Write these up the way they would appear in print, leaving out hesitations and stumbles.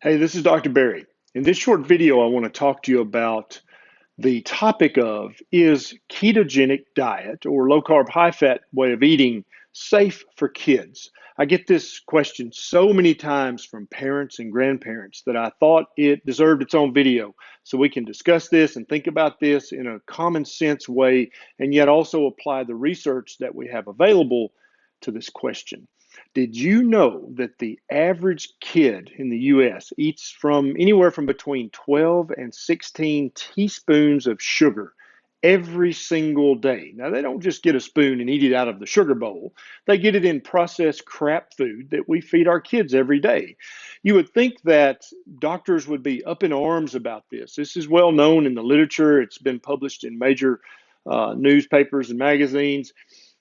Hey, this is Dr. Barry. In this short video, I want to talk to you about the topic of, is ketogenic diet or low carb, high fat way of eating safe for kids? I get this question so many times from parents and grandparents that I thought it deserved its own video so we can discuss this and think about this in a common sense way and yet also apply the research that we have available to this question. Did you know that the average kid in the US eats from anywhere from between 12 and 16 teaspoons of sugar every single day? Now, they don't just get a spoon and eat it out of the sugar bowl. They get it in processed crap food that we feed our kids every day. You would think that doctors would be up in arms about this. This is well known in the literature. It's been published in major newspapers and magazines.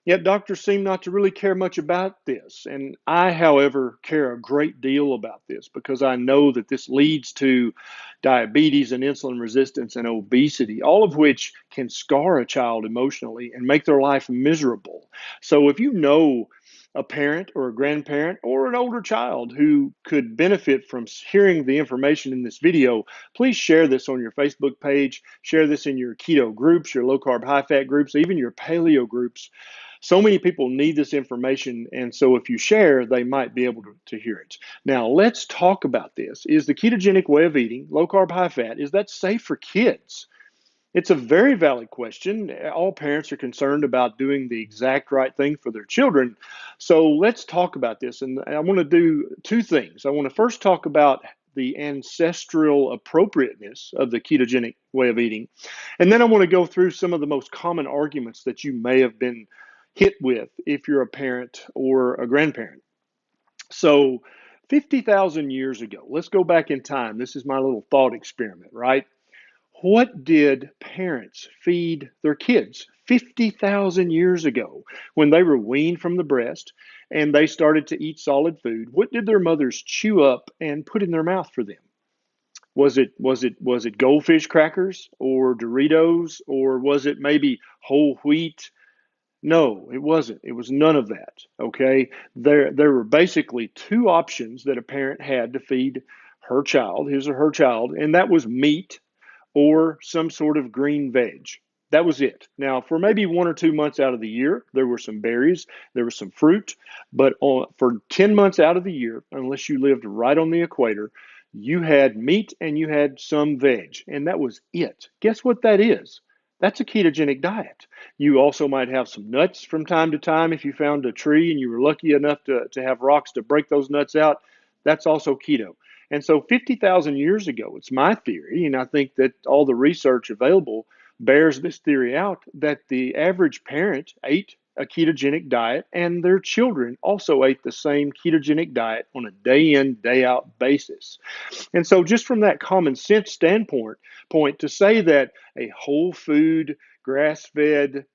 Yet doctors seem not to really care much about this. And I, however, care a great deal about this because I know that this leads to diabetes and insulin resistance and obesity, all of which can scar a child emotionally and make their life miserable. So if you know a parent or a grandparent or an older child who could benefit from hearing the information in this video, please share this on your Facebook page, share this in your keto groups, your low carb, high fat groups, even your paleo groups. So many people need this information, and so if you share, they might be able to hear it. Now, let's talk about this. Is the ketogenic way of eating, low carb, high fat, is that safe for kids? It's a very valid question. All parents are concerned about doing the exact right thing for their children. So let's talk about this. And I want to do two things. I want to first talk about the ancestral appropriateness of the ketogenic way of eating. And then I want to go through some of the most common arguments that you may have been hit with if you're a parent or a grandparent. So 50,000 years ago, let's go back in time. This is my little thought experiment, right? What did parents feed their kids 50,000 years ago when they were weaned from the breast and they started to eat solid food? What did their mothers chew up and put in their mouth for them? Was it goldfish crackers or Doritos, or was it maybe whole wheat? No, it wasn't. It was none of that. Okay. There were basically two options that a parent had to feed her child, his or her child, and that was meat or some sort of green veg. That was it. Now, for maybe 1 or 2 months out of the year, there were some berries, there was some fruit, but for 10 months out of the year, unless you lived right on the equator, you had meat and you had some veg, and that was it. Guess what that is? That's a ketogenic diet. You also might have some nuts from time to time if you found a tree and you were lucky enough to have rocks to break those nuts out. That's also keto. And so 50,000 years ago, it's my theory, and I think that all the research available bears this theory out, that the average parent ate a ketogenic diet and their children also ate the same ketogenic diet on a day in, day out basis. And so just from that common sense standpoint, to say that a whole food, grass-fed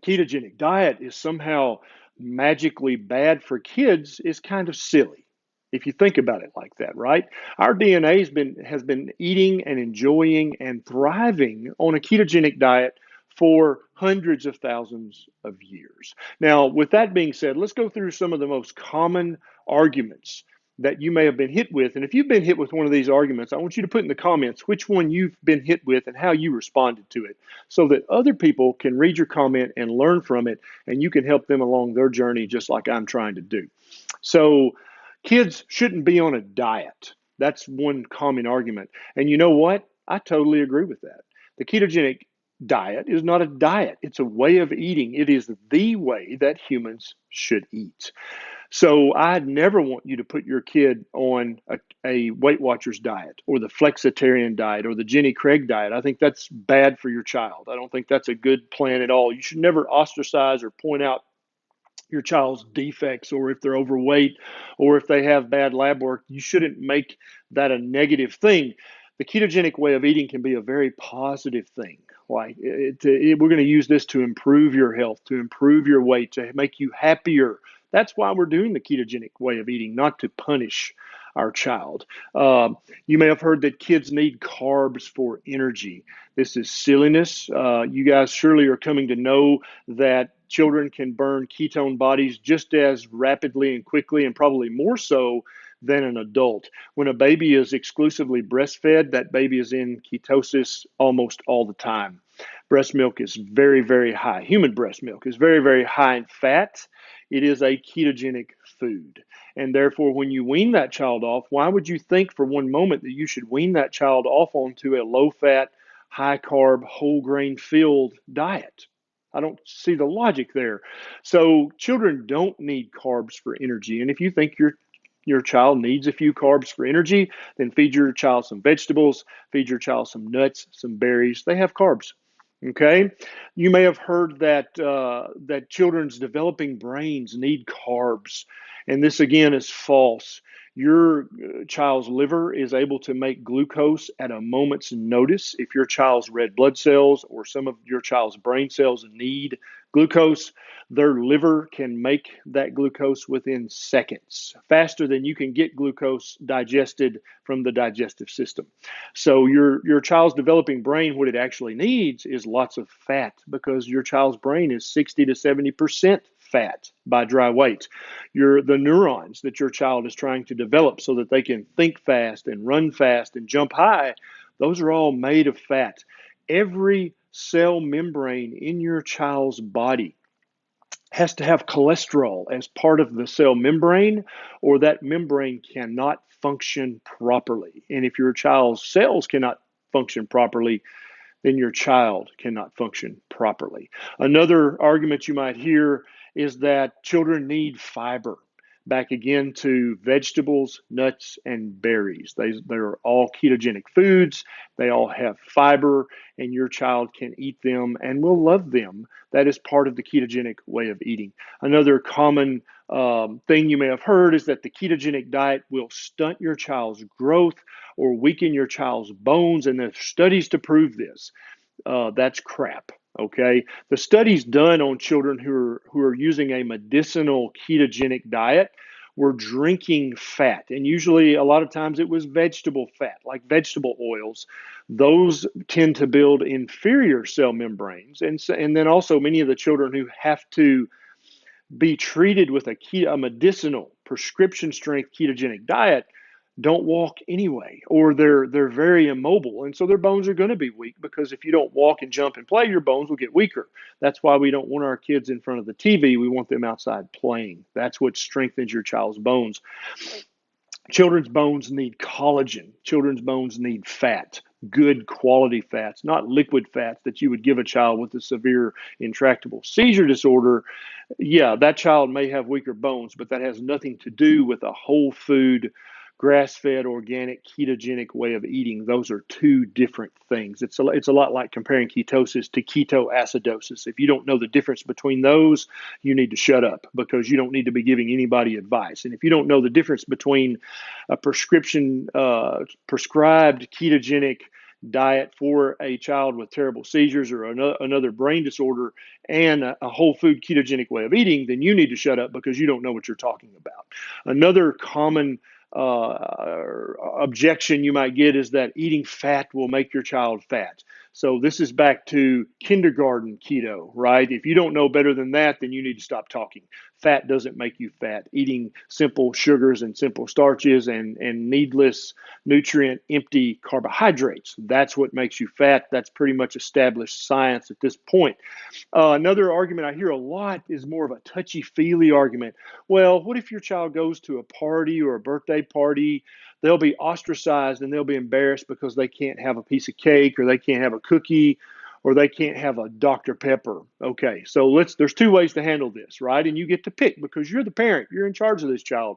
ketogenic diet is somehow magically bad for kids is kind of silly if you think about it like that, right? Our DNA has been eating and enjoying and thriving on a ketogenic diet for hundreds of thousands of years. Now, with that being said, let's go through some of the most common arguments that you may have been hit with. And if you've been hit with one of these arguments, I want you to put in the comments which one you've been hit with and how you responded to it so that other people can read your comment and learn from it, and you can help them along their journey just like I'm trying to do. So, kids shouldn't be on a diet. That's one common argument. And you know what? I totally agree with that. The ketogenic diet is not a diet. It's a way of eating. It is the way that humans should eat. So I'd never want you to put your kid on a Weight Watchers diet or the flexitarian diet or the Jenny Craig diet. I think that's bad for your child. I don't think that's a good plan at all. You should never ostracize or point out your child's defects, or if they're overweight, or if they have bad lab work. You shouldn't make that a negative thing. The ketogenic way of eating can be a very positive thing. Like we're going to use this to improve your health, to improve your weight, to make you happier. That's why we're doing the ketogenic way of eating, not to punish our child. You may have heard that kids need carbs for energy. This is silliness. You guys surely are coming to know that children can burn ketone bodies just as rapidly and quickly, and probably more so than an adult. When a baby is exclusively breastfed, that baby is in ketosis almost all the time. Breast milk is very, very high. Human breast milk is very, very high in fat. It is a ketogenic food. And therefore, when you wean that child off, why would you think for one moment that you should wean that child off onto a low fat, high carb, whole grain filled diet? I don't see the logic there. So children don't need carbs for energy. And if you think your child needs a few carbs for energy, then feed your child some vegetables, feed your child some nuts, some berries. They have carbs. Okay, you may have heard that that children's developing brains need carbs, and this again is false. Your child's liver is able to make glucose at a moment's notice. If your child's red blood cells or some of your child's brain cells need glucose, their liver can make that glucose within seconds, faster than you can get glucose digested from the digestive system. So your child's developing brain, what it actually needs is lots of fat, because your child's brain is 60 to 70% fat by dry weight. The neurons that your child is trying to develop so that they can think fast and run fast and jump high, those are all made of fat. Every cell membrane in your child's body has to have cholesterol as part of the cell membrane, or that membrane cannot function properly. And if your child's cells cannot function properly, then your child cannot function properly. Another argument you might hear is that children need fiber. Back again to vegetables, nuts, and berries. They're all ketogenic foods. They all have fiber, and your child can eat them and will love them. That is part of the ketogenic way of eating. Another common thing you may have heard is that the ketogenic diet will stunt your child's growth or weaken your child's bones, and there's studies to prove this. That's crap. Okay, the studies done on children who are using a medicinal ketogenic diet were drinking fat, and usually a lot of times it was vegetable fat, like vegetable oils. Those tend to build inferior cell membranes, and then also many of the children who have to be treated with a medicinal prescription strength ketogenic diet don't walk anyway, or they're very immobile, and so their bones are going to be weak, because if you don't walk and jump and play, your bones will get weaker. That's why we don't want our kids in front of the TV. We want them outside playing. That's what strengthens your child's bones. Children's bones need collagen. Children's bones need fat, good quality fats, not liquid fats that you would give a child with a severe intractable seizure disorder. Yeah, that child may have weaker bones, but that has nothing to do with a whole food, grass-fed, organic, ketogenic way of eating. Those are two different things. It's a lot like comparing ketosis to ketoacidosis. If you don't know the difference between those, you need to shut up, because you don't need to be giving anybody advice. And if you don't know the difference between a prescription prescribed ketogenic diet for a child with terrible seizures or another brain disorder and a whole food ketogenic way of eating, then you need to shut up, because you don't know what you're talking about. Another common objection you might get is that eating fat will make your child fat. So this is back to kindergarten keto, right? If you don't know better than that, then you need to stop talking. Fat doesn't make you fat. Eating simple sugars and simple starches and needless nutrient empty carbohydrates, that's what makes you fat. That's pretty much established science at this point. Another argument I hear a lot is more of a touchy-feely argument. Well, what if your child goes to a party or a birthday party? They'll be ostracized and they'll be embarrassed because they can't have a piece of cake, or they can't have a cookie, or they can't have a Dr. Pepper. Okay, so there's two ways to handle this, right? And you get to pick, because you're the parent. You're in charge of this child.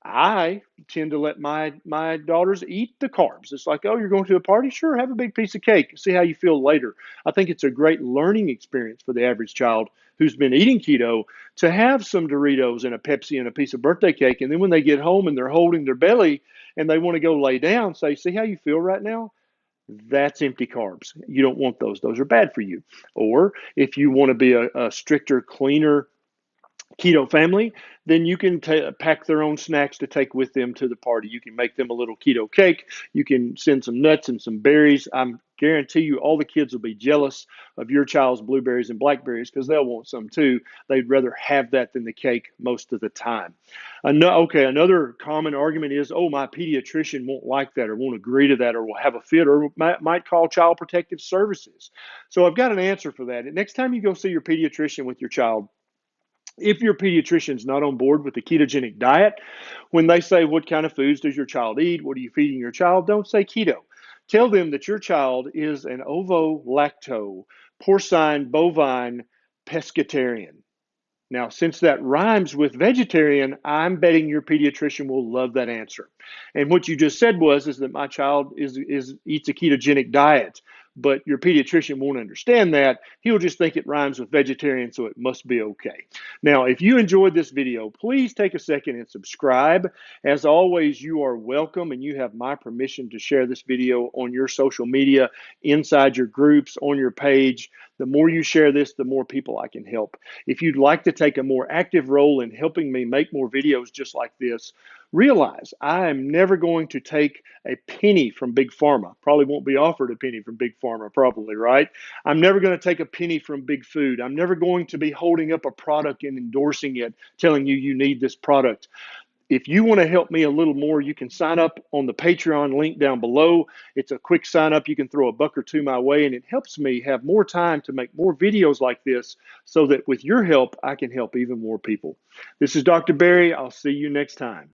I tend to let my daughters eat the carbs. It's like, oh, you're going to a party? Sure, have a big piece of cake. See how you feel later. I think it's a great learning experience for the average child who's been eating keto to have some Doritos and a Pepsi and a piece of birthday cake. And then when they get home and they're holding their belly and they want to go lay down, say, see how you feel right now? That's empty carbs. You don't want those. Those are bad for you. Or if you want to be a stricter, cleaner keto family, then you can pack their own snacks to take with them to the party. You can make them a little keto cake. You can send some nuts and some berries. I'm guarantee you all the kids will be jealous of your child's blueberries and blackberries because they'll want some too. They'd rather have that than the cake most of the time. Another common argument is, oh, my pediatrician won't like that or won't agree to that or will have a fit or might call Child Protective Services. So I've got an answer for that. Next time you go see your pediatrician with your child, if your pediatrician's not on board with the ketogenic diet, when they say, what kind of foods does your child eat? What are you feeding your child? Don't say keto. Tell them that your child is an ovo-lacto, porcine, bovine, pescatarian. Now, since that rhymes with vegetarian, I'm betting your pediatrician will love that answer. And what you just said is that my child eats a ketogenic diet, but your pediatrician won't understand that. He'll just think it rhymes with vegetarian, so it must be okay. Now, if you enjoyed this video, please take a second and subscribe. As always, you are welcome, and you have my permission to share this video on your social media, inside your groups, on your page. The more you share this, the more people I can help. If you'd like to take a more active role in helping me make more videos just like this, realize I am never going to take a penny from Big Pharma. Probably won't be offered a penny from Big Pharma, probably, right? I'm never going to take a penny from Big Food. I'm never going to be holding up a product and endorsing it, telling you need this product. If you want to help me a little more, you can sign up on the Patreon link down below. It's a quick sign up. You can throw a buck or two my way, and it helps me have more time to make more videos like this so that with your help, I can help even more people. This is Dr. Berry. I'll see you next time.